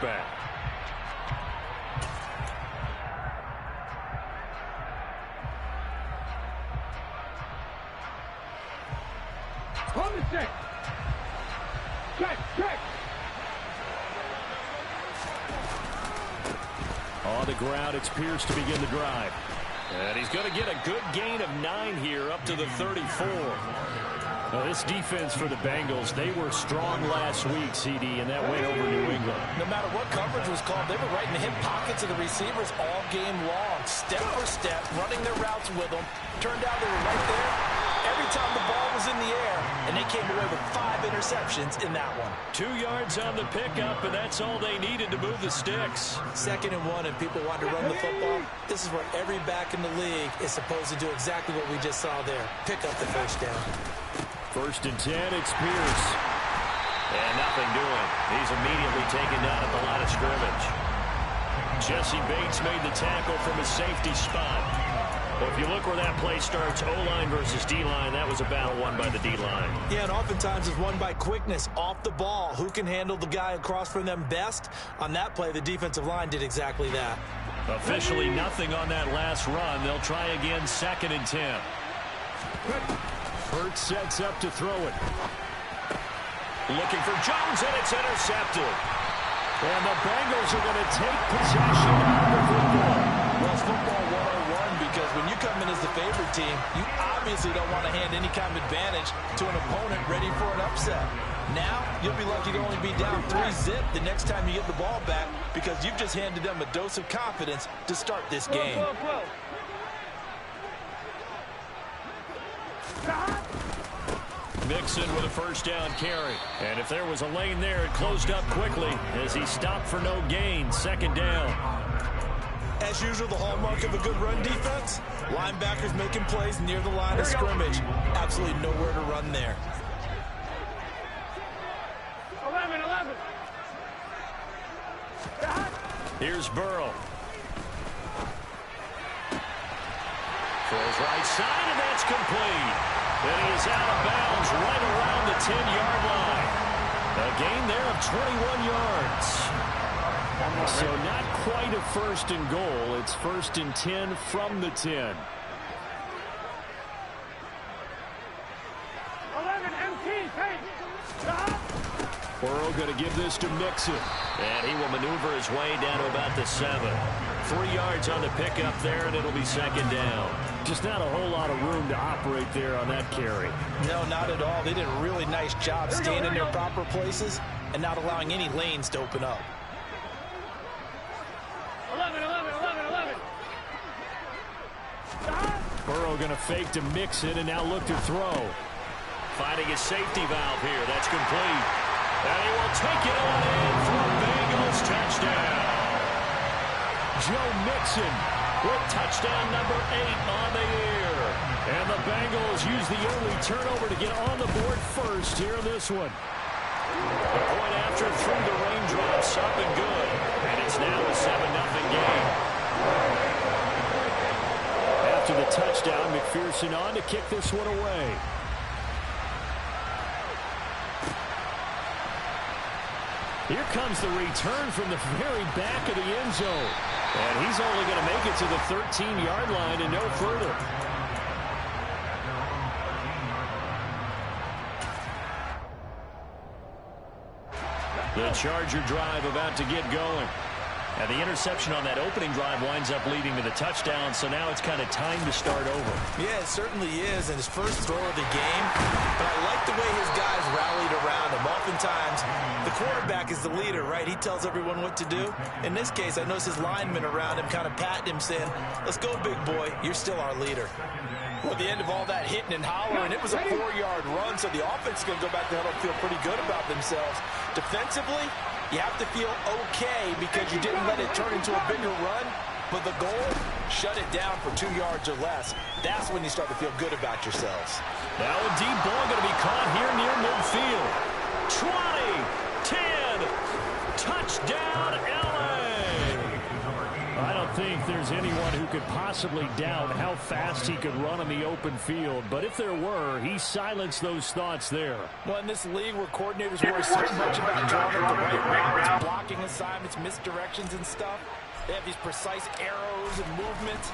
back. On the stick. Check. On the ground, it's Pierce to begin the drive. And he's going to get a good gain of 9 here up to the 34. Now, this defense for the Bengals, they were strong last week, CD, and that went over New England. No matter what coverage was called, they were right in the hip pockets of the receivers all game long, step for step, running their routes with them. Turned out they were right there every time the ball was in the air, and they came away with 5 interceptions in that one. 2 yards on the pickup, and that's all they needed to move the sticks. 2nd and 1, and people want to run the football. This is where every back in the league is supposed to do exactly what we just saw there. Pick up the first down. 1st and 10, it's Pierce. And nothing doing. He's immediately taken down at the line of scrimmage. Jesse Bates made the tackle from his safety spot. Well, if you look where that play starts, O-line versus D-line, that was a battle won by the D-line. Yeah, and oftentimes it's won by quickness off the ball. Who can handle the guy across from them best? On that play, the defensive line did exactly that. Officially nothing on that last run. They'll try again, 2nd and 10. Hurts sets up to throw it. Looking for Jones, and it's intercepted. And the Bengals are going to take possession of the football. Well, it's football 101 because when you come in as the favorite team, you obviously don't want to hand any kind of advantage to an opponent ready for an upset. Now, you'll be lucky to only be down 3-zip the next time you get the ball back because you've just handed them a dose of confidence to start this game. Mixon with a 1st down carry. And if there was a lane there, it closed up quickly as he stopped for no gain. 2nd down. As usual, the hallmark of a good run defense, linebackers making plays near the line of scrimmage. Absolutely nowhere to run there. 11. Here's Burrow. Throws right side, and that's complete. And he is out of bounds right around the 10-yard line. A gain there of 21 yards. So not quite a 1st and goal. It's 1st and 10 from the 10. 11 MT, Burrow going to give this to Mixon. And he will maneuver his way down to about the 7. 3 yards on the pickup there, and it'll be 2nd down. Just not a whole lot of room to operate there on that carry. No, not at all. They did a really nice job staying in their proper places and not allowing any lanes to open up. 11. Burrow going to fake to Mixon and now look to throw. Finding his safety valve here. That's complete. And he will take it on in for a Bengals touchdown. Joe Mixon with touchdown number 8 on the year. And the Bengals use the early turnover to get on the board first here in this one. The point after through the raindrops, up and good. And it's now a 7-0 game. After the touchdown, McPherson on to kick this one away. Here comes the return from the very back of the end zone. And he's only going to make it to the 13-yard line and no further. The Charger drive about to get going. And the interception on that opening drive winds up leading to the touchdown, so now it's kind of time to start over. Yeah, it certainly is, and his first throw of the game. But I like the way his guys rallied around him. Oftentimes, the quarterback is the leader, right? He tells everyone what to do. In this case, I noticed his linemen around him kind of patting him, saying, "Let's go, big boy. You're still our leader." Well, the end of all that hitting and hollering, it was a 4-yard run, so the offense is going to go back to huddle and feel pretty good about themselves. Defensively, you have to feel okay because you didn't let it turn into a bigger run. But the goal, shut it down for 2 yards or less. That's when you start to feel good about yourselves. Now a deep ball going to be caught here near midfield. 20, 10, touchdown LA. I don't think think there's anyone who could possibly doubt how fast he could run on the open field. But if there were, he silenced those thoughts there. Well, in this league where coordinators worry so much about drawing up the right routes, blocking assignments, misdirections and stuff, they have these precise arrows and movements.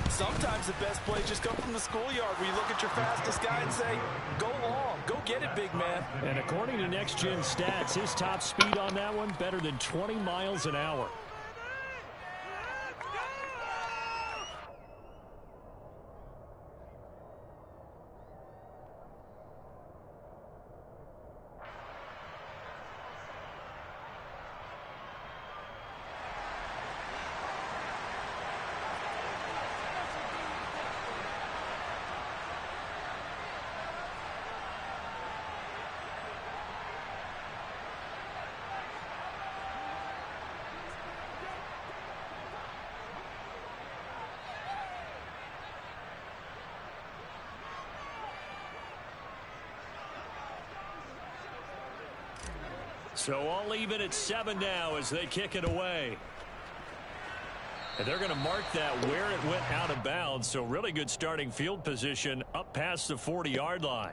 Sometimes the best plays just come from the schoolyard where you look at your fastest guy and say, go long, go get it, big man. And according to Next Gen Stats, his top speed on that one, better than 20 miles an hour. So all even at 7 now as they kick it away. And they're going to mark that where it went out of bounds. So really good starting field position up past the 40-yard line.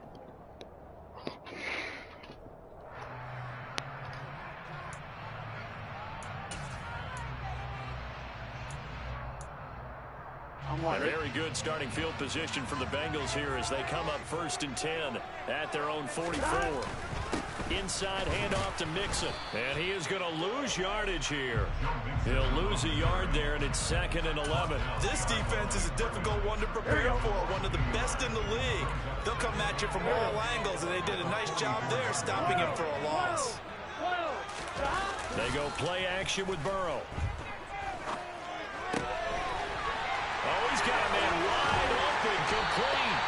A very good starting field position for the Bengals here as they come up 1st and 10 at their own 44. Inside handoff to Mixon. And he is going to lose yardage here. He'll lose a yard there, and it's 2nd and 11. This defense is a difficult one to prepare for, one of the best in the league. They'll come at you from all angles, and they did a nice job there stopping him for a loss. They go play action with Burrow. Oh, he's got a man wide open, complete.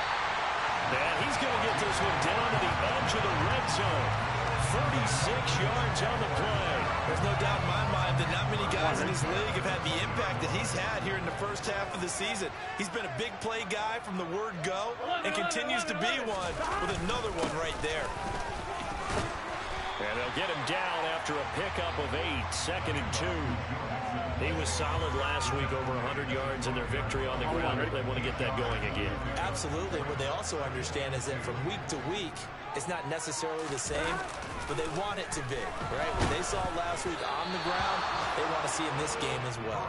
And he's going to get this one down to the edge of the red zone. 36 yards on the play. There's no doubt in my mind that not many guys in this league have had the impact that he's had here in the first half of the season. He's been a big play guy from the word go and continues to be one with another one right there. And they'll get him down after a pickup of 8, 2nd and 2. He was solid last week, over 100 yards in their victory on the ground. They want to get that going again. Absolutely. What they also understand is that from week to week, it's not necessarily the same, but they want it to be, right? What they saw last week on the ground, they want to see in this game as well.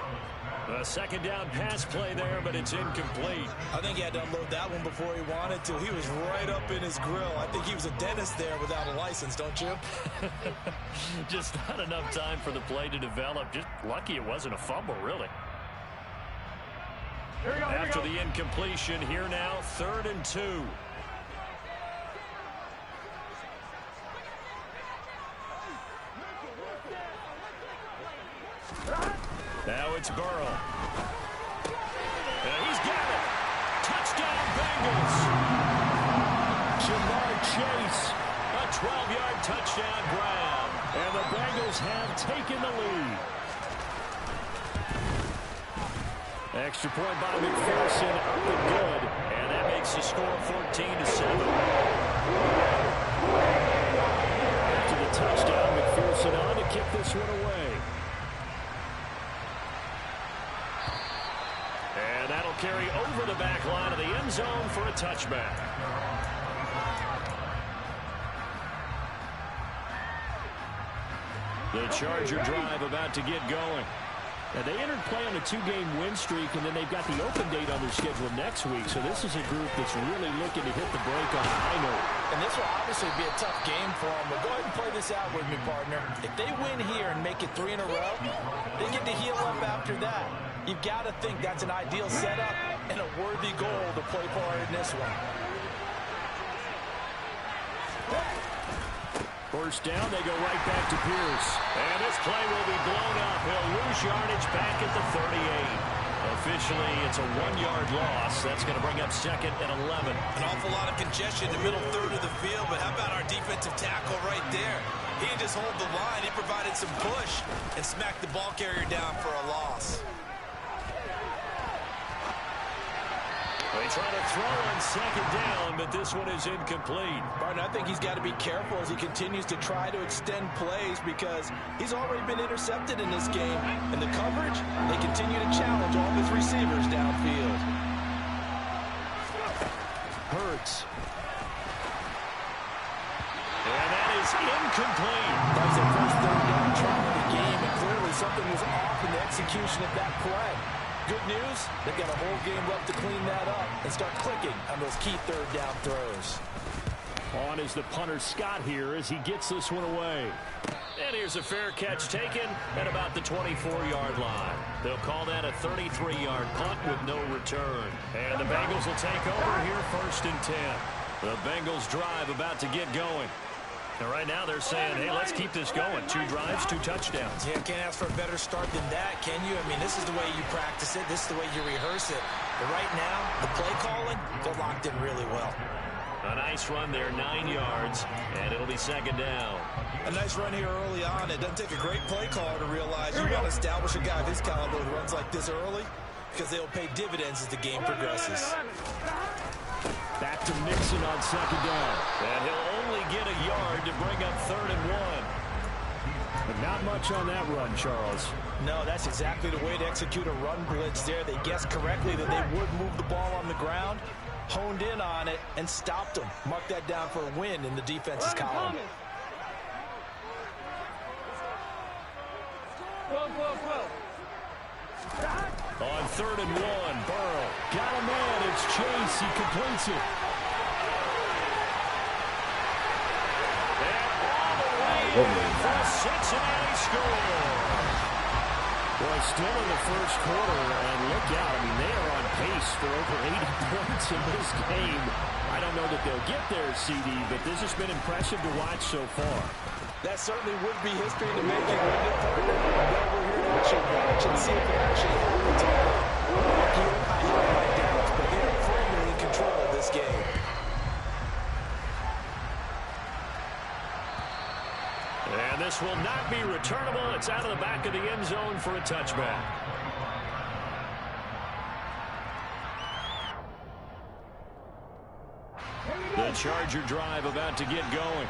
A 2nd down pass play there, but it's incomplete. I think he had to unload that one before he wanted to. He was right up in his grill. I think he was a dentist there without a license, don't you? Just not enough time for the play to develop. Just lucky it wasn't a fumble, really. After the incompletion, here now, 3rd and 2. Now it's Burrow. And he's got it. Touchdown, Bengals. Jamar Chase. A 12-yard touchdown grab. And the Bengals have taken the lead. Extra point by McPherson. Up and good. And that makes the score 14-7. After the touchdown, McPherson on to kick this one away. And that'll carry over the back line of the end zone for a touchback. The Charger drive about to get going. Now, they entered play on a 2-game win streak, and then they've got the open date on their schedule next week. So this is a group that's really looking to hit the break on a high note. And this will obviously be a tough game for them. But go ahead and play this out with me, partner. If they win here and make it 3 in a row, they get to heal up after that. You've got to think that's an ideal setup and a worthy goal to play for in this one. First down, they go right back to Pierce. And this play will be blown up. He'll lose yardage back at the 38. Officially, it's a 1-yard loss. That's going to bring up 2nd and 11. An awful lot of congestion in the middle third of the field, but how about our defensive tackle right there? He didn't just hold the line. He provided some push and smacked the ball carrier down for a loss. They Trying to throw on second down, but this one is incomplete. Martin, I think he's got to be careful as he continues to try to extend plays because he's already been intercepted in this game. And the coverage, they continue to challenge all of his receivers downfield. Hurts. And that is incomplete. That was their first third down try of the game, and clearly something was off in the execution of that play. Good news, they've got a whole game left to clean that up and start clicking on those key third down throws. On is the punter Scott here as he gets this one away. And here's a fair catch taken at about the 24-yard line. They'll call that a 33-yard punt with no return. And the Bengals will take over here 1st and 10. The Bengals drive about to get going. And right now they're saying, hey, let's keep this going. 2 drives, 2 touchdowns. Yeah, can't ask for a better start than that, can you? I mean, this is the way you practice it. This is the way you rehearse it. But right now, the play calling, they're locked in really well. A nice run there, 9 yards, and it'll be 2nd down. A nice run here early on. It doesn't take a great play caller to realize you want to establish a guy of his caliber who runs like this early because they'll pay dividends as the game progresses. Back to Mixon on 2nd down. And he'll only get a yard to bring up 3rd and 1. But not much on that run, Charles. No, that's exactly the way to execute a run blitz there. They guessed correctly that they would move the ball on the ground, honed in on it, and stopped them. Mark that down for a win in the defense's column. On 3rd and 1, Burrow got a man. It's Chase. He completes it. And all the way for a Cincinnati score. Boy, still in the first quarter, and look out. I mean, they are on pace for over 80 points in this game. I don't know that they'll get there, CD, but this has been impressive to watch so far. That certainly would be history to make it, wouldn't it, partner? Well, we're here to actually watch and see if it actually happens. I have my doubts, but they are firmly in control of this game. And this will not be returnable. It's out of the back of the end zone for a touchback. The Charger drive about to get going.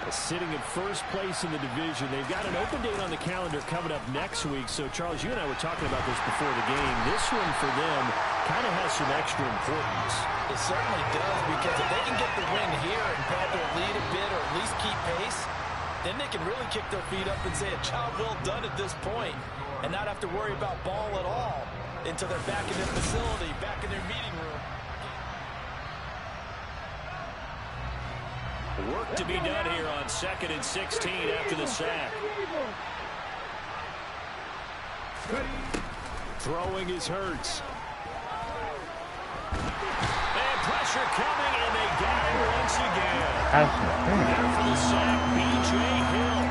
Sitting in first place in the division. They've got an open date on the calendar coming up next week. So, Charles, you and I were talking about this before the game. This one for them kind of has some extra importance. It certainly does, because if they can get the win here and pad their lead a bit or at least keep pace, then they can really kick their feet up and say a job well done at this point and not have to worry about ball at all until they're back in their facility, back in their meeting room. Work to be done here on 2nd and 16 after the sack. Throwing is Hurts. And pressure coming, and they got him once again. There for the sack, B.J. Hill.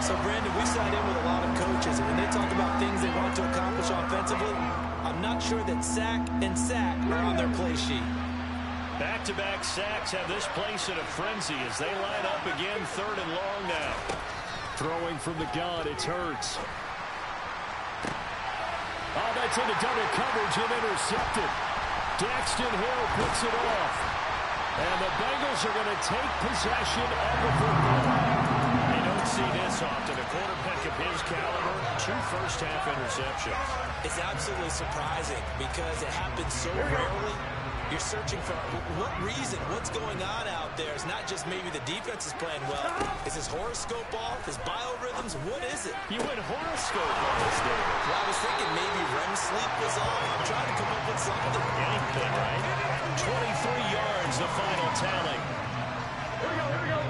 So, Brandon, we sat in with a lot of coaches, and when they talk about things they want to accomplish offensively, I'm not sure that sack and sack are on their play sheet. Back-to-back sacks have this place in a frenzy as they line up again 3rd and long now. Throwing from the gun, it's Hurts. Oh, that's into double coverage and intercepted. Daxton Hill puts it off. And the Bengals are going to take possession of the football. You don't see this often. A quarterback of his caliber, 2 first-half interceptions. It's absolutely surprising because it happens so rarely. You're searching for what reason, what's going on out there. It's not just maybe the defense is playing well. Is his horoscope off? His biorhythms? What is it? You went horoscope on this day. Well, I was thinking maybe REM sleep was off. I'm trying to come up with something. Anything, right? 23 yards, the final tally. Here we go, here we go.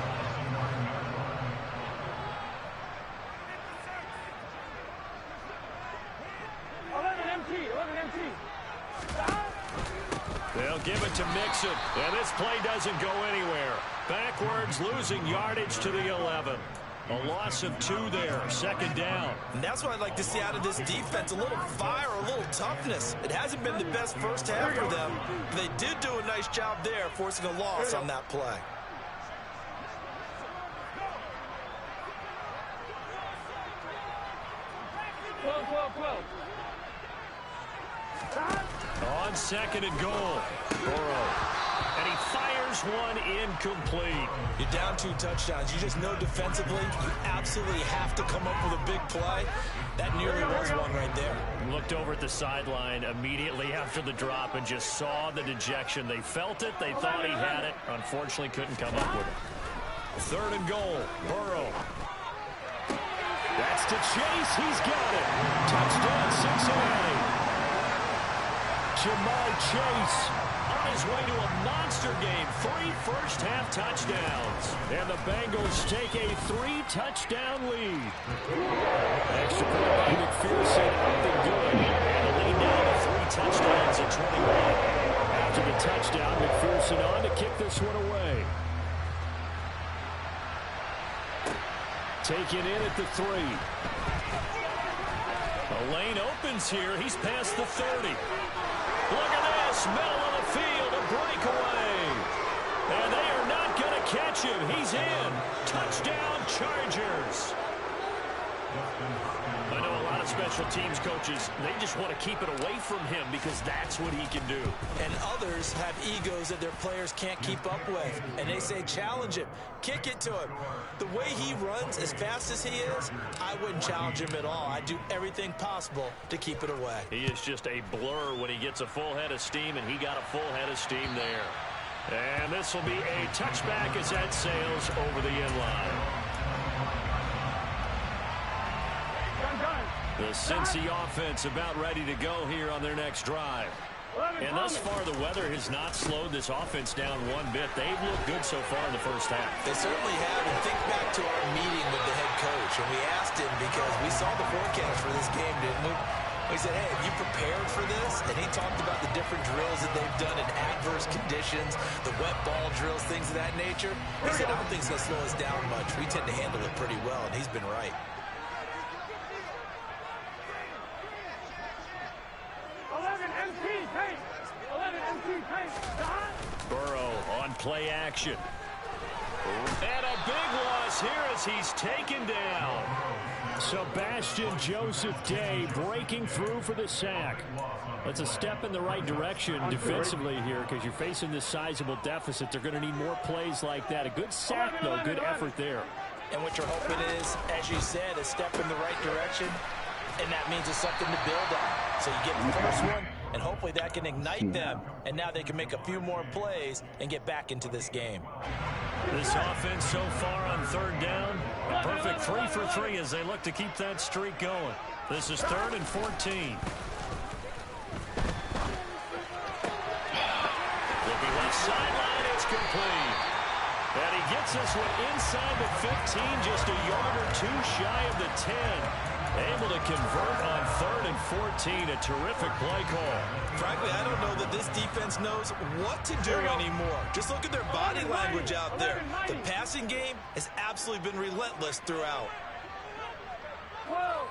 They'll give it to Mixon, and this play doesn't go anywhere. Backwards, losing yardage to the 11. A loss of 2 there, 2nd down. And that's what I'd like to see out of this defense, a little fire, a little toughness. It hasn't been the best first half for them, but they did do a nice job there, forcing a loss on that play. On 2nd and goal. Burrow. And he fires one incomplete. You're down 2 touchdowns. You just know defensively you absolutely have to come up with a big play. That nearly was one right there. Looked over at the sideline immediately after the drop and just saw the dejection. They felt it. They thought he had it. Unfortunately, couldn't come up with it. 3rd and goal. Burrow. That's to Chase. He's got it. Touchdown, Cincinnati. Jamar Chase on his way to a monster game. 3 first-half touchdowns. And the Bengals take a 3-touchdown lead. Extra point by McPherson up and good. And a lead now to 3 touchdowns at 21. After the touchdown, McPherson on to kick this one away. Taken in at the 3. A lane opens here. He's past the 30. Look at this. Middle of the field. A breakaway. And they are not going to catch him. He's in. Touchdown, Chargers. I know a lot of special teams coaches, they just want to keep it away from him because that's what he can do. And others have egos that their players can't keep up with. And they say, challenge him. Kick it to him. The way he runs as fast as he is, I wouldn't challenge him at all. I'd do everything possible to keep it away. He is just a blur when he gets a full head of steam, and he got a full head of steam there. And this will be a touchback as that sails over the end line. The Cincy offense about ready to go here on their next drive. And thus far, the weather has not slowed this offense down one bit. They've looked good so far in the first half. They certainly have. And think back to our meeting with the head coach. And we asked him because we saw the forecast for this game, didn't we? We said, hey, have you prepared for this? And he talked about the different drills that they've done in adverse conditions, the wet ball drills, things of that nature. He said, I don't think it's going to slow us down much. We tend to handle it pretty well, and he's been right. 11 MT pace. 11 MT pace. Burrow on play action. And a big loss here as he's taken down. Sebastian Joseph Day breaking through for the sack. That's a step in the right direction defensively here because you're facing this sizable deficit. They're going to need more plays like that. A good sack, though. Good effort there. And what you're hoping is, as you said, a step in the right direction, and that means it's something to build on. So you get the first one, and hopefully that can ignite them, and now they can make a few more plays and get back into this game. This offense so far on 3rd down, a perfect 3 for 3 as they look to keep that streak going. This is 3rd and 14. Looking left sideline, it's complete. And he gets this one inside the 15, just a yard or 2 shy of the 10. Able to convert on 3rd and 14. A terrific play call. Frankly, I don't know that this defense knows what to do anymore. Just look at their body language out there. The passing game has absolutely been relentless throughout. 12.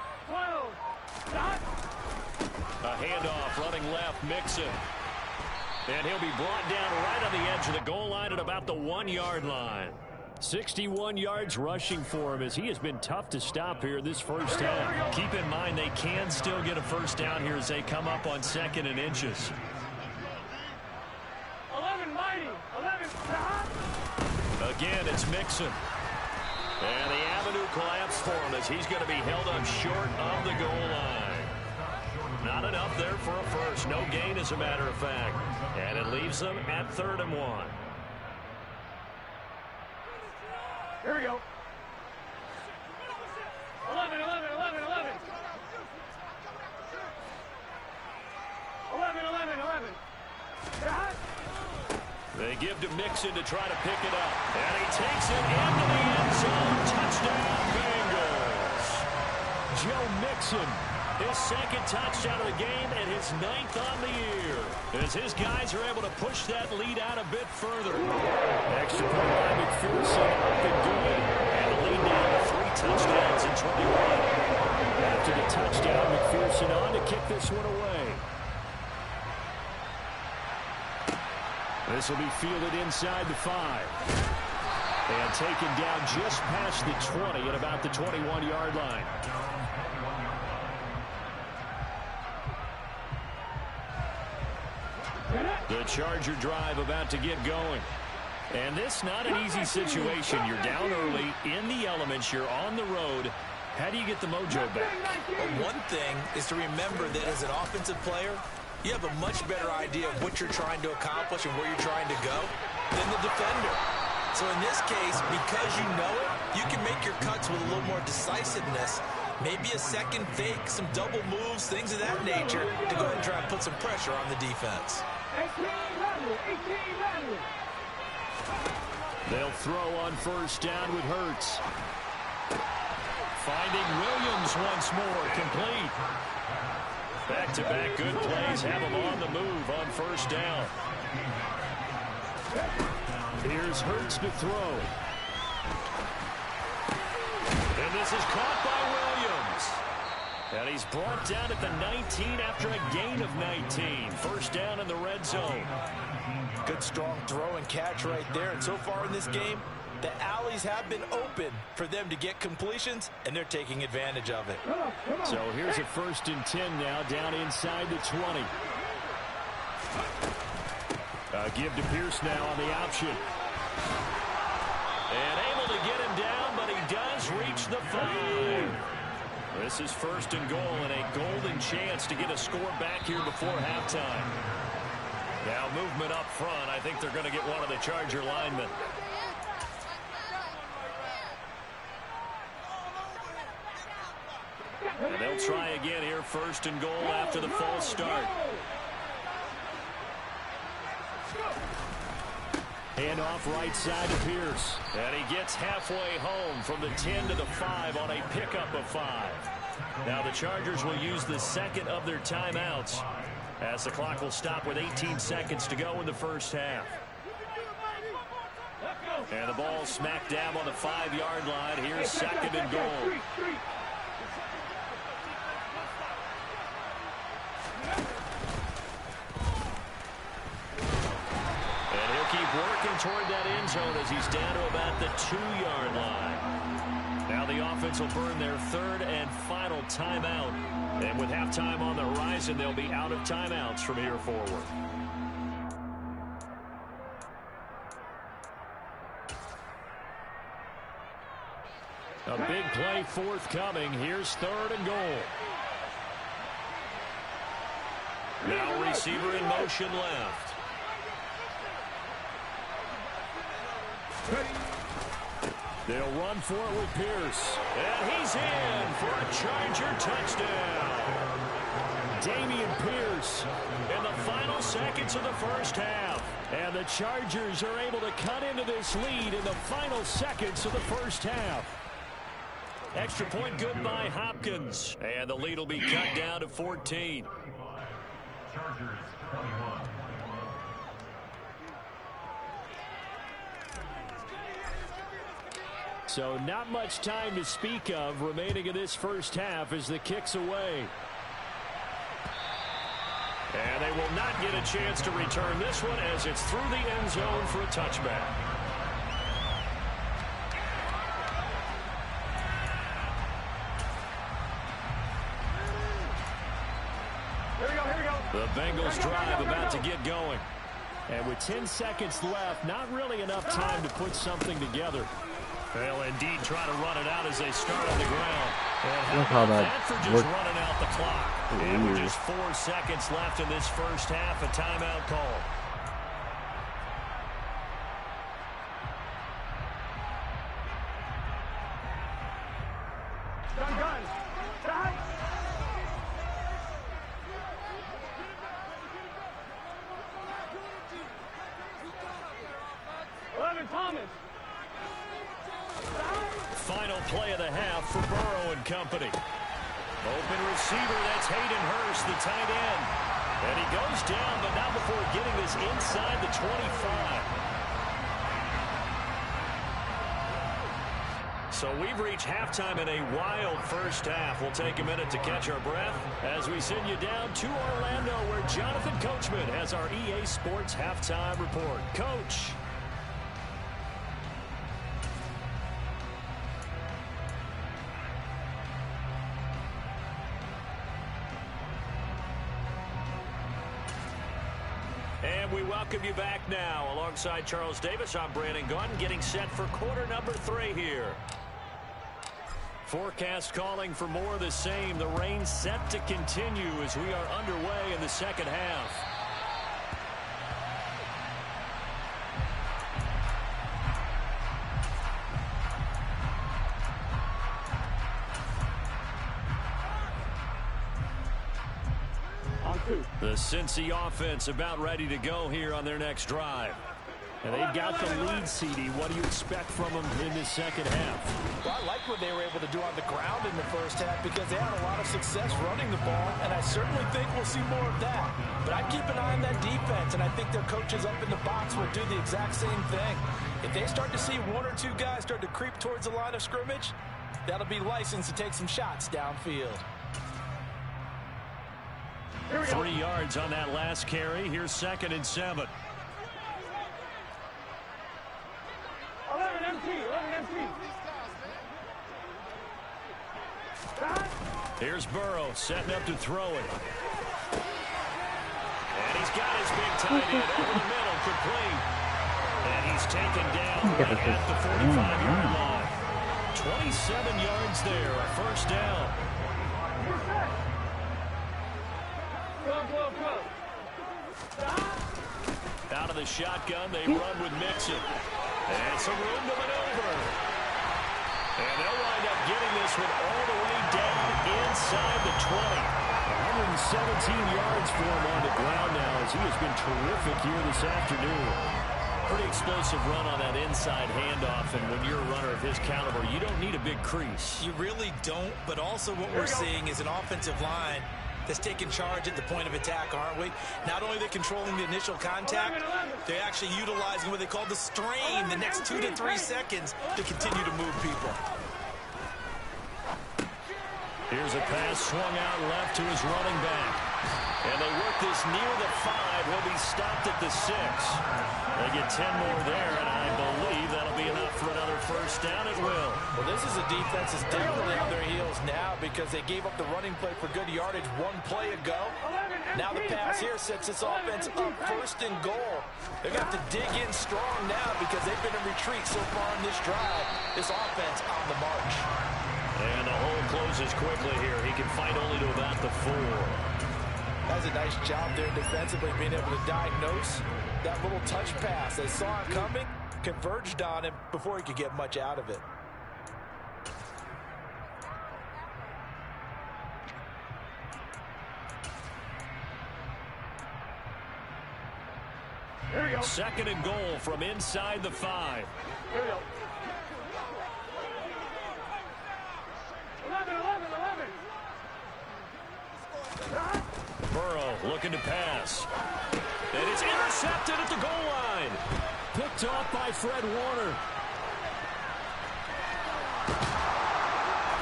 Stop. A handoff running left, Mixon. And he'll be brought down right on the edge of the goal line at about the 1-yard line. 61 yards rushing for him as he has been tough to stop here this first half. Keep in mind they can still get a first down here as they come up on 2nd and inches. 11 mighty. 11 stop. Again, it's Mixon. And the avenue collapsed for him as he's going to be held up short of the goal line. Not enough there for a first. No gain, as a matter of fact. And it leaves them at 3rd and 1. Here we go. 11. 11. They give to Mixon to try to pick it up. And he takes it into the end zone. Touchdown, Bengals. Joe Mixon, his 2nd touchdown of the game and his 9th on the year. As his guys are able to push that lead out a bit further. Extra point by McPherson, up and good. And the lead now to 3 touchdowns in 21. After the touchdown, McPherson on to kick this one away. This will be fielded inside the 5. And taken down just past the 20 at about the 21-yard line. The Charger drive about to get going. And this not an easy situation. You're down early, in the elements, you're on the road. How do you get the mojo back? Well, one thing is to remember that as an offensive player, you have a much better idea of what you're trying to accomplish and where you're trying to go than the defender. So in this case, because you know it, you can make your cuts with a little more decisiveness. Maybe a second fake, some double moves, things of that nature to go ahead and try and put some pressure on the defense. 18 lateral. They'll throw on first down with Hurts. Finding Williams once more, complete. Back-to-back good plays have him on the move on first down. Here's Hurts to throw. And this is caught by Williams. And he's brought down at the 19 after a gain of 19. First down in the red zone. Good strong throw and catch right there. And so far in this game, the alleys have been open for them to get completions, and they're taking advantage of it. So here's a 1st and 10 now, down inside the 20. Give to Pierce now on the option. And able to get him down, but he does reach the 5. This is 1st and goal, and a golden chance to get a score back here before halftime. Now movement up front. I think they're going to get one of the Charger linemen. And they'll try again here, 1st and goal after the false start. Hand off right side to Pierce. And he gets halfway home from the 10 to the 5 on a pickup of 5. Now the Chargers will use the second of their timeouts as the clock will stop with 18 seconds to go in the first half. And the ball smack dab on the 5-yard line. Here's 2nd and goal. Working toward that end zone as he's down to about the 2-yard line. Now the offense will burn their 3rd and final timeout. And with halftime on the horizon, they'll be out of timeouts from here forward. A big play forthcoming. Here's 3rd and goal. Now receiver in motion left. They'll run for it with Pierce. And he's in for a Charger touchdown. Dameon Pierce in the final seconds of the first half. And the Chargers are able to cut into this lead in the final seconds of the first half. Extra point good by Hopkins. And the lead will be cut down to 14. Chargers 21. So not much time to speak of remaining in this first half as the kick's away. And they will not get a chance to return this one as it's through the end zone for a touchback. Here we go. The Bengals drive about to get going. And with 10 seconds left, not really enough time to put something together. They'll indeed try to run it out as they start on the ground. And how about that for just running out the clock? And with just 4 seconds left in this first half, a timeout call. Gun. Side. Thomas. Final play of the half for Burrow and company. Open receiver, that's Hayden Hurst, the tight end. And he goes down, but not before getting this inside the 25. So we've reached halftime in a wild first half. We'll take a minute to catch our breath as we send you down to Orlando, where Jonathan Coachman has our EA Sports halftime report. Coach. And we welcome you back now. Alongside Charles Davis, I'm Brandon Gaudin, getting set for quarter number 3 here. Forecast calling for more of the same. The rain set to continue as we are underway in the second half. The Cincy offense about ready to go here on their next drive. And they've got the lead, CD. What do you expect from them in this second half? Well, I like what they were able to do on the ground in the first half because they had a lot of success running the ball, and I certainly think we'll see more of that. But I'd keep an eye on that defense, and I think their coaches up in the box will do the exact same thing. If they start to see 1 or 2 guys start to creep towards the line of scrimmage, that'll be licensed to take some shots downfield. 3 yards on that last carry. Here's 2nd and 7. 11 MT, 11 MT. Here's Burrow setting up to throw it. And he's got his big tight end over the middle, complete. And he's taken down right at the 45-yard line. 27 yards there, a first down. Out of the shotgun, they run with Mixon. And some room to maneuver. And they'll wind up getting this one all the way down inside the 20. 117 yards for him on the ground now as he has been terrific here this afternoon. Pretty explosive run on that inside handoff, and when you're a runner of his caliber, you don't need a big crease. You really don't, but also what we're seeing is an offensive line that's taking charge at the point of attack, aren't we? Not only are they controlling the initial contact, they're actually utilizing what they call the strain the next 2 to 3 seconds to continue to move people. Here's a pass swung out left to his running back. And they work this near the 5. He'll be stopped at the 6. They get 10 more there, and I believe that'll be enough for another first down. It will. Well, this is a defense that's definitely on their heels now because they gave up the running play for good yardage 1 play ago. Now the pass here sets this offense up 1st and goal. They're going to have to dig in strong now because they've been in retreat so far in this drive. This offense on the march. And the hole closes quickly here. He can fight only to about the 4. That's a nice job there defensively, being able to diagnose that little touch pass. They saw it coming, converged on him before he could get much out of it. Here we go. 2nd and goal from inside the 5. Here we go. 11, 11, 11. Burrow looking to pass. And it's intercepted at the goal line. Picked off by Fred Warner.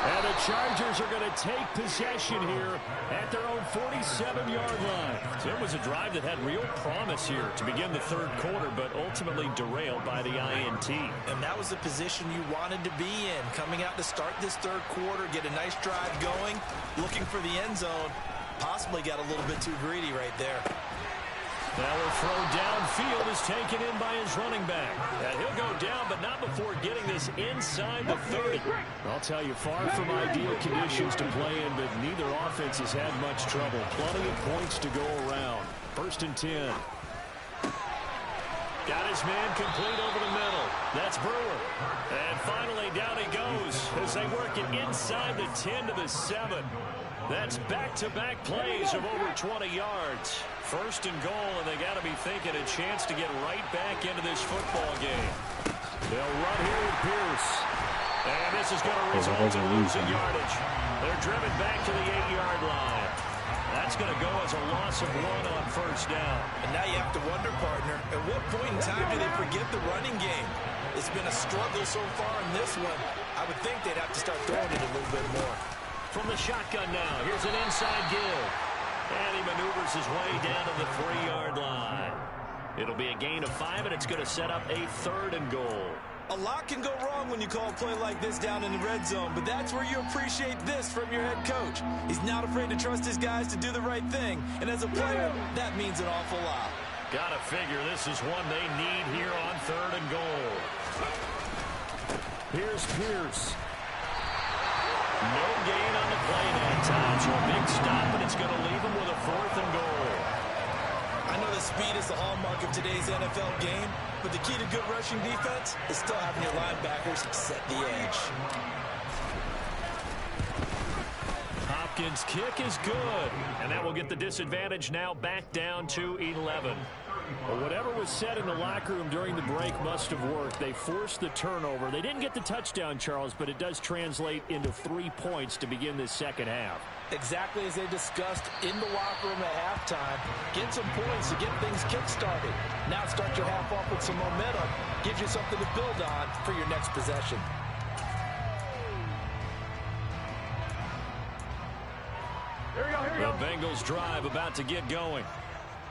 And the Chargers are going to take possession here at their own 47-yard line. It was a drive that had real promise here to begin the 3rd quarter, but ultimately derailed by the INT. And that was the position you wanted to be in. Coming out to start this 3rd quarter, get a nice drive going, looking for the end zone. Possibly got a little bit too greedy right there. Now a throw downfield is taken in by his running back. And he'll go down, but not before getting this inside the 30. I'll tell you, far from ideal conditions to play in, but neither offense has had much trouble. Plenty of points to go around. 1st and 10. Got his man complete over the middle. That's Brewer. And finally down he goes as they work it inside the 10 to the 7. That's back-to-back plays of over 20 yards. 1st and goal, and they got to be thinking a chance to get right back into this football game. They'll run here with Pierce. And this is going to result in losing yardage. They're driven back to the 8-yard line. That's going to go as a loss of 1 on 1st down. And now you have to wonder, partner, at what point in time do they forget the running game? It's been a struggle so far in this one. I would think they'd have to start throwing it a little bit more. From the shotgun now, here's an inside give. And he maneuvers his way down to the 3-yard line. It'll be a gain of 5, and it's going to set up a 3rd and goal. A lot can go wrong when you call a play like this down in the red zone, but that's where you appreciate this from your head coach. He's not afraid to trust his guys to do the right thing, and as a player, that means an awful lot. Gotta figure this is one they need here on 3rd and goal. Here's Pierce. No gain on the play that time, so a big stop, and it's going to leave them with a 4th and goal. I know that speed is the hallmark of today's NFL game, but the key to good rushing defense is still having your linebackers set the edge. Hopkins' kick is good, and that will get the disadvantage now back down to 11. Well, whatever was said in the locker room during the break must have worked. They forced the turnover. They didn't get the touchdown, Charles, but it does translate into 3 points to begin this second half. Exactly as they discussed in the locker room at halftime. Get some points to get things kick-started. Now start your half off with some momentum. Gives you something to build on for your next possession. Here we go, here we go. The Bengals drive about to get going.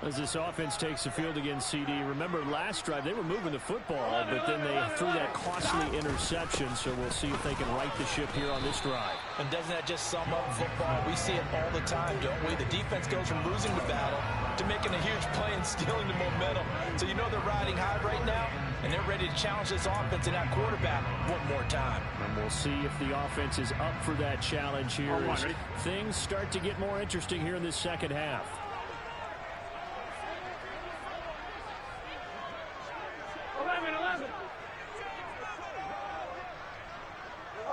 As this offense takes the field against CD. Remember, last drive, they were moving the football, but then they threw that costly interception, so we'll see if they can right the ship here on this drive. And doesn't that just sum up football? We see it all the time, don't we? The defense goes from losing the battle to making a huge play and stealing the momentum. So you know they're riding high right now, and they're ready to challenge this offense and that quarterback one more time. And we'll see if the offense is up for that challenge here as things start to get more interesting here in this second half. 11.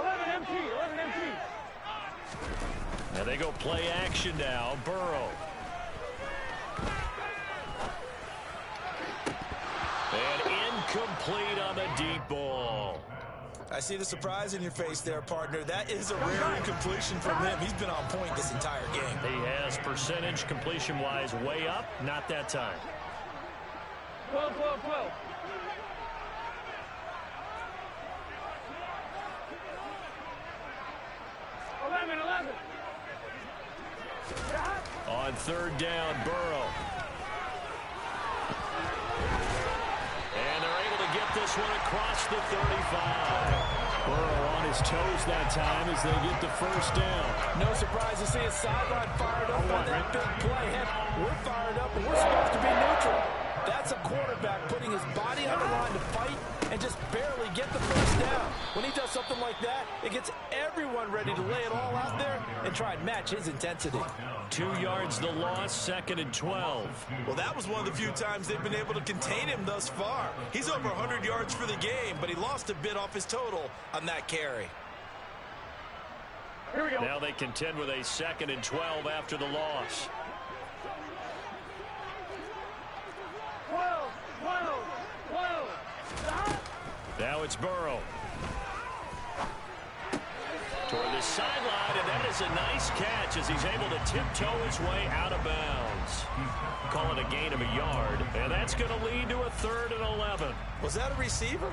11 MT. Now they go play action now. Burrow. And incomplete on the deep ball. I see the surprise in your face there, partner. That is a rare incompletion from him. He's been on point this entire game. He has percentage completion-wise way up. Not that time. 12. 11. On 3rd down, Burrow. And they're able to get this one across the 35. Burrow on his toes that time as they get the 1st down. No surprise to see his sideline fired up on that big play. Heck, we're fired up and we're supposed to be neutral. That's a quarterback putting his body on the line to fight and just barely get the 1st down. When he does something like that, it gets everyone ready to lay it all out there and try and match his intensity. 2 yards the loss, 2nd and 12. Well, that was one of the few times they've been able to contain him thus far. He's over 100 yards for the game, but he lost a bit off his total on that carry. Here we go. Now they contend with a 2nd and 12 after the loss. 12. Now it's Burrow. Toward the sideline, and that is a nice catch as he's able to tiptoe his way out of bounds. Call it a gain of a yard, and that's going to lead to a 3rd and 11. Was that a receiver?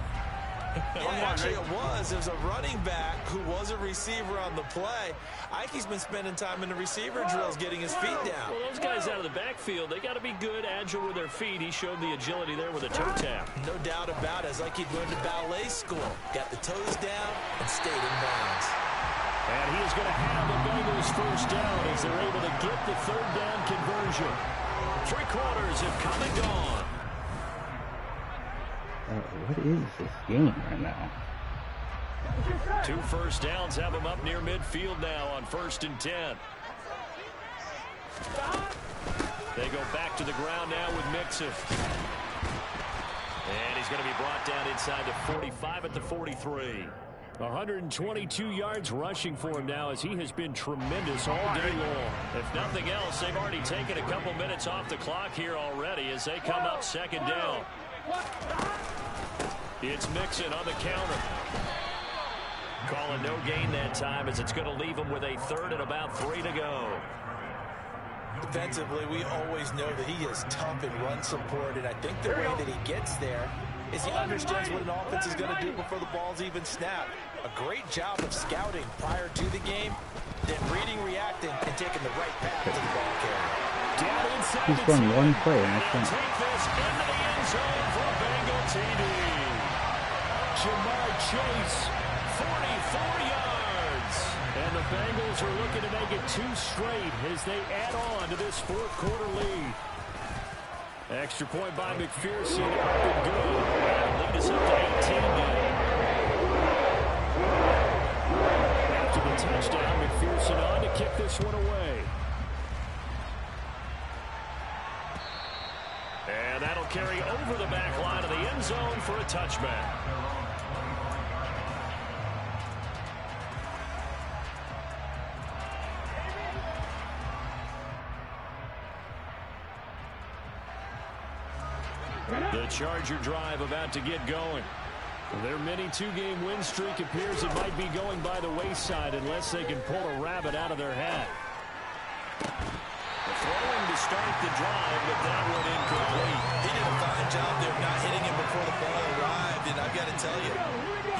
Yeah, actually it was. It was a running back who was a receiver on the play. Ikey's been spending time in the receiver drills getting his feet down. Well, those guys out of the backfield, they got to be good, agile with their feet. He showed the agility there with a toe tap. No doubt about it. It's like he'd learned to ballet school. Got the toes down and stayed in bounds. And he is going to have the Bengals 1st down as they're able to get the 3rd down conversion. 3 quarters have come and gone. What is this game right now? 2 1st downs have him up near midfield now on 1st and 10. They go back to the ground now with Mixon. And he's going to be brought down inside the 45 at the 43. 122 yards rushing for him now as he has been tremendous all day long. If nothing else, they've already taken a couple minutes off the clock here already as they come up 2nd down. It's Mixon on the counter. Calling no gain that time as it's going to leave him with a 3rd and about 3 to go. Defensively, we always know that he is tough in run support, and I think the way that he gets there is he understands what an offense is going to do before the ball's even snapped. A great job of scouting prior to the game, then reading, reacting, and taking the right path to the ball carrier. Down inside He's going one play, and that's take this into the end zone for a Bengal TD. Jamar Chase, 44 yards. And the Bengals are looking to make it 2 straight as they add on to this 4th quarter lead. Extra point by McPherson. Up and good. That'll lead us up to 18 now. After the touchdown, McPherson on to kick this one away. And that'll carry over the back line of the end zone for a touchback. The Charger drive about to get going. Their mini two-game win streak appears it might be going by the wayside unless they can pull a rabbit out of their hat. Throwing to start the drive, but that one incomplete. He did a fine job there of not hitting him before the ball arrived, and I've got to tell you,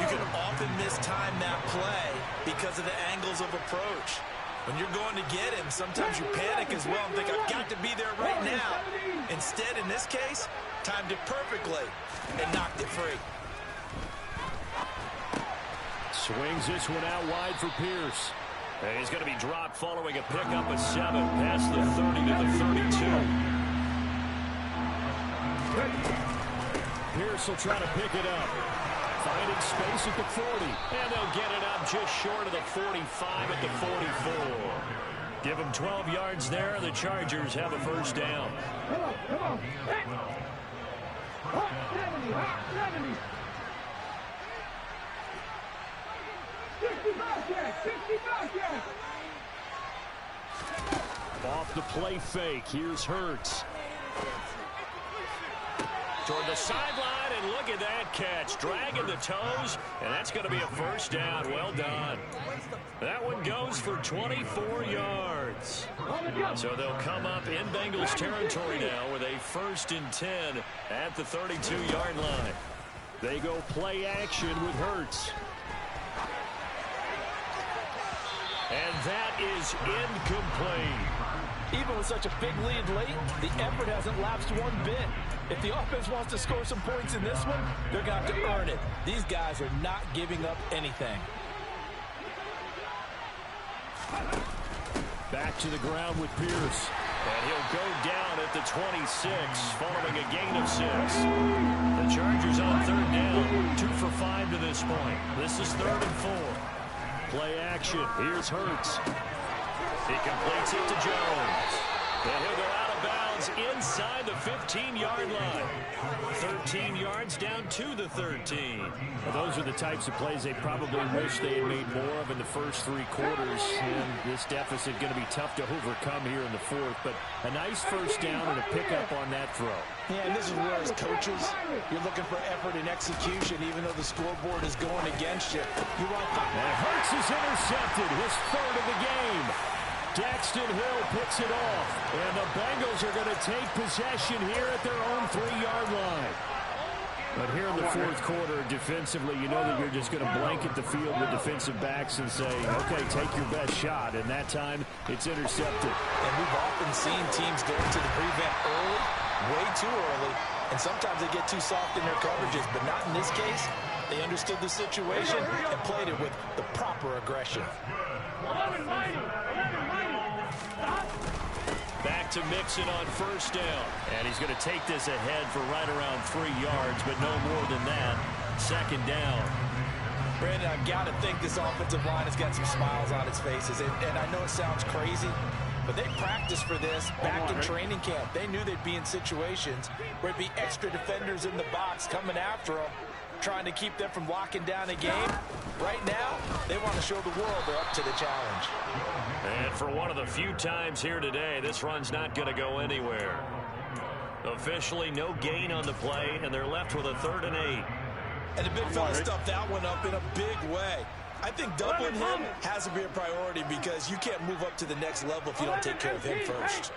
you can often mistime that play because of the angles of approach. When you're going to get him, sometimes you panic as well and think, I've got to be there right now. Instead, in this case, timed it perfectly and knocked it free. Swings this one out wide for Pierce. And he's going to be dropped following a pickup of 7 past the 30 to the 32. Pierce will try to pick it up. Finding space at the 40. And they'll get it up just short of the 45 at the 44. Give them 12 yards there. The Chargers have a first down. Come on. Hot 70, hot 70. 65 yards, 65 yards. Off the play fake. Here's Hurts. Toward the sideline, and look at that catch. Dragging the toes, and that's going to be a first down. Well done. That one goes for 24 yards. So they'll come up in Bengals territory now with a 1st and 10 at the 32-yard line. They go play action with Hurts. And that is incomplete. Even with such a big lead late, the effort hasn't lapsed one bit. If the offense wants to score some points in this one, they're going to have to earn it. These guys are not giving up anything. Back to the ground with Pierce. And he'll go down at the 26 following a gain of 6. The Chargers on 3rd down, 2 for 5 to this point. This is 3rd and 4. Play action. Here's Hurts. He completes it to Jones. And he'll go out of bounds inside the 15-yard line. 13 yards down to the 13. Well, those are the types of plays they probably wish they had made more of in the first 3 quarters. And this deficit going to be tough to overcome here in the 4th. But a nice first down and a pickup on that throw. Yeah, and this is where, as coaches, you're looking for effort and execution, even though the scoreboard is going against you. You want to... And Hurts is intercepted, his 3rd of the game. Daxton Hill picks it off, and the Bengals are going to take possession here at their own 3-yard line. But here in the 4th quarter, defensively, you know that you're just going to blanket the field with defensive backs and say, okay, take your best shot. And that time, it's intercepted. And we've often seen teams go into the prevent early, way too early, and sometimes they get too soft in their coverages, but not in this case. They understood the situation and played it with the proper aggression. 11 mighty. Back to Mixon on 1st down. And he's going to take this ahead for right around 3 yards, but no more than that. 2nd down. Brandon, I've got to think this offensive line has got some smiles on its faces. And I know it sounds crazy, but they practiced for this back in training camp. They knew they'd be in situations where it'd be extra defenders in the box coming after them, trying to keep them from locking down a game. Right now, they want to show the world they're up to the challenge. And for one of the few times here today, this run's not going to go anywhere. Officially, no gain on the play, and they're left with a 3rd and 8. And the big fella stuffed that one up in a big way. I think doubling him has to be a priority because you can't move up to the next level if you don't take care of him first.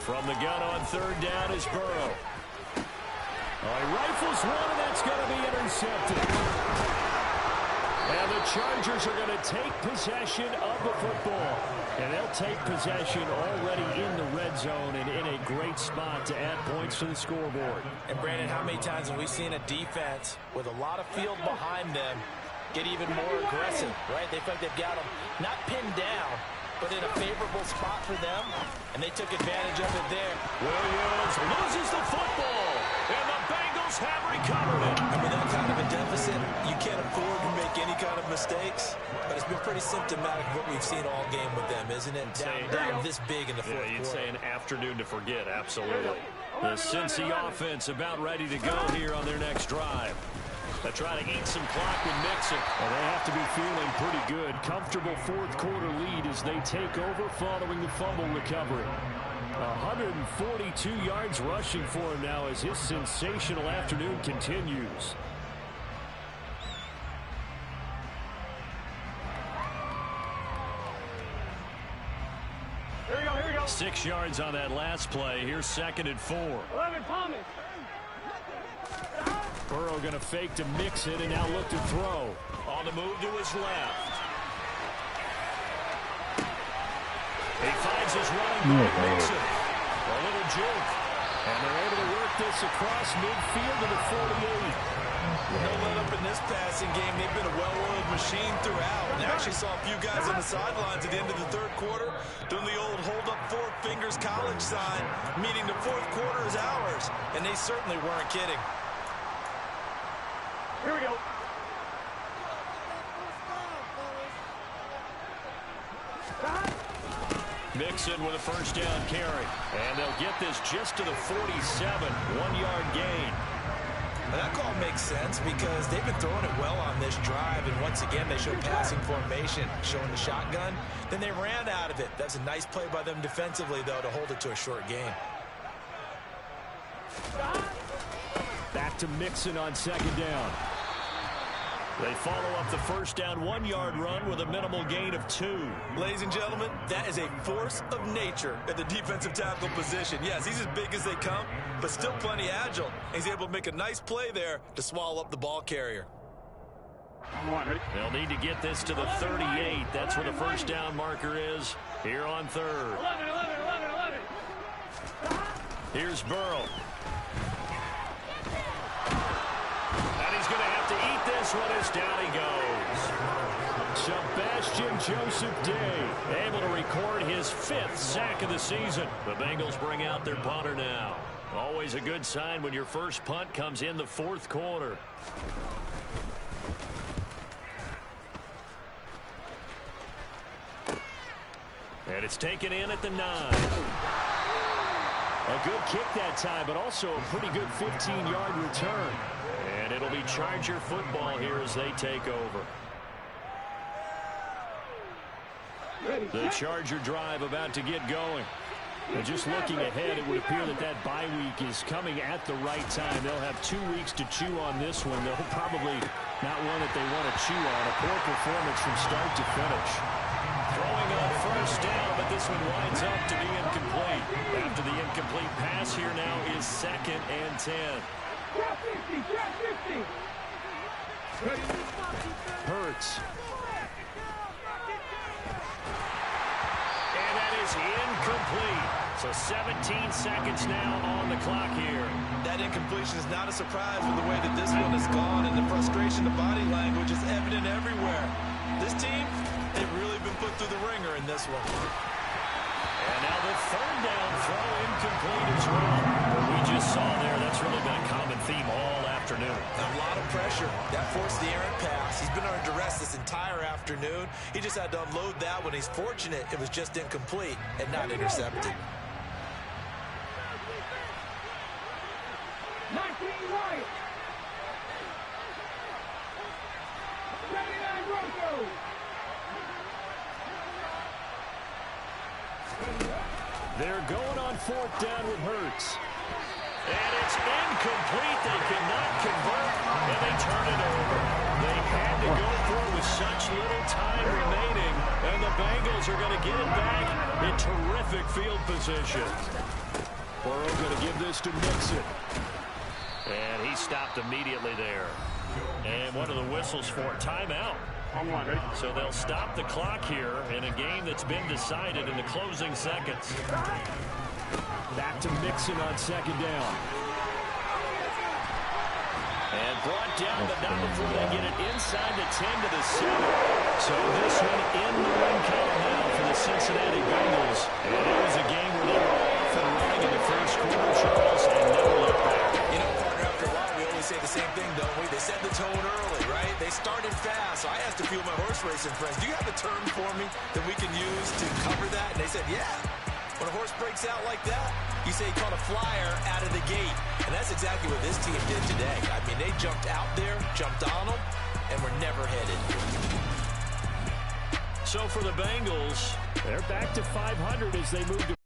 From the gun on 3rd down is Burrow. He rifles one, and that's going to be intercepted. And the Chargers are going to take possession of the football. And they'll take possession already in the red zone and in a great spot to add points to the scoreboard. And, Brandon, how many times have we seen a defense with a lot of field behind them get even more aggressive, right? They feel like they've got them not pinned down, but in a favorable favorable spot for them, and they took advantage of it there. Williams loses the football, and the Bengals have recovered it. I mean, that kind of a deficit, you can't afford to make any kind of mistakes, but it's been pretty symptomatic of what we've seen all game with them, isn't it? Down this big in the fourth quarter. You'd say an afternoon to forget, absolutely. The Cincy offense about ready to go here on their next drive. They try to eat some clock with Mixon. Well, they have to be feeling pretty good. Comfortable fourth quarter lead as they take over following the fumble recovery. 142 yards rushing for him now as his sensational afternoon continues. Here we go, here we go. 6 yards on that last play. Here's 2nd and 4. 11, Thomas. Burrow going to fake to mix it and now look to throw. On the move to his left. He finds his running back, Mixon. A little juke. And they're able to work this across midfield to the 48. No let up in this passing game. They've been a well-oiled machine throughout. And actually saw a few guys on the sidelines at the end of the third quarter doing the old hold up 4 fingers college sign, meaning the fourth quarter is ours. And they certainly weren't kidding. Here we go. Mixon with a first down carry. And they'll get this just to the 47. 1-yard gain. Now that call makes sense because they've been throwing it well on this drive. And once again, they showed passing formation, showing the shotgun. Then they ran out of it. That's a nice play by them defensively, though, to hold it to a short gain. Back to Mixon on 2nd down. They follow up the first down 1-yard run with a minimal gain of 2. Ladies and gentlemen, that is a force of nature at the defensive tackle position. Yes, he's as big as they come, but still plenty agile. He's able to make a nice play there to swallow up the ball carrier. They'll need to get this to the 38. That's where the first down marker is here on 3rd. 11, 11, 11, 11. Here's Burrow. And he's going to have to eat this one as down he goes. Sebastian Joseph Day able to record his 5th sack of the season. The Bengals bring out their punter now. Always a good sign when your first punt comes in the fourth quarter. And it's taken in at the 9. A good kick that time, but also a pretty good 15-yard return. And it'll be Charger football here as they take over. The Charger drive about to get going. And just looking ahead, it would appear that that bye week is coming at the right time. They'll have 2 weeks to chew on this one. They'll probably not one that they want to chew on. A poor performance from start to finish. Throwing on first down, but this one winds up to be incomplete. After the incomplete pass, here now is 2nd and 10. Hurts. And that is incomplete. So 17 seconds now on the clock here. That incompletion is not a surprise with the way that this one has gone, and the frustration, the body language is evident everywhere. This team, they've really been put through the ringer in this one. And now the 3rd down throw incomplete as well. What we just saw there, that's really been a common theme all afternoon. A lot of pressure. That forced the errant pass. He's been under duress this entire afternoon. He just had to unload that one. He's fortunate it was just incomplete and not intercepted. 19 right. 79 Broncos. They're going on 4th down with Hurts. And it's incomplete. They cannot convert, and they turn it over. They had to go for it with such little time remaining, and the Bengals are going to get it back in terrific field position. Burrow going to give this to Mixon. And he stopped immediately there. And one of the whistles for timeout. So they'll stop the clock here in a game that's been decided in the closing seconds. Back to Mixon on 2nd down. And brought down, but not before they get it inside the 10 to the 7. So this one in the win column now for the Cincinnati Bengals. horse racing friends. Do you have a term for me that we can use to cover that? And they said, yeah. When a horse breaks out like that, you say he caught a flyer out of the gate. And that's exactly what this team did today. I mean, they jumped out there, jumped on them, and were never headed. So for the Bengals, they're back to 500 as they move to